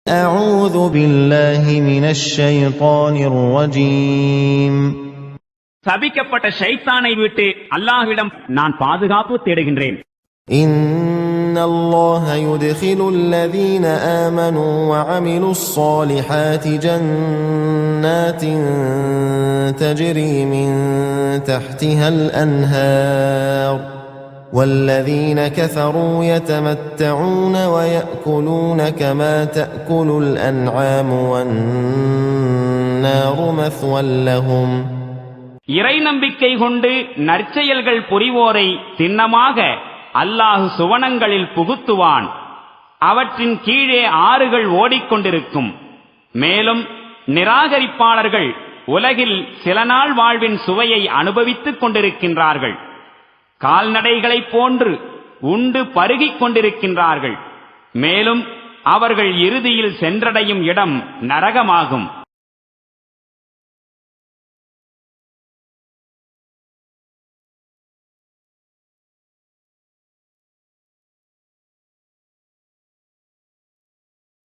أعوذ بالله من الشيطان الرجيم சபிக்கப்பட்ட ஷைத்தானை விட்டு அல்லாஹ்விடம் நான் பாதுகாப்பு தேடுகின்றேன். إن الله يدخل الذين آمنوا وعملوا الصالحات جنات تجري من تحتها الأنهار والذين كفروا يتمتعون ويأكلون كما تأكل الأنعام والنار مثوى لهم. இறை நம்பிக்கை கொண்டு நற்செயல்கள் புரிவோரை சின்னமாக அல்லாஹ் சுவனங்களில் புகுத்துவான். அவற்றின் கீழே ஆறுகள் ஓடிக்கொண்டிருக்கும். மேலும் நிராகரிப்பாளர்கள் உலகில் சில நாள் வாழ்வின் சுவையை அனுபவித்துக் கொண்டிருக்கின்றார்கள். கால்நடைகளைப் போன்று உண்டு பருகிக் கொண்டிருக்கின்றார்கள். மேலும் அவர்கள் இறுதியில் சென்றடையும் இடம் நரகமாகும்.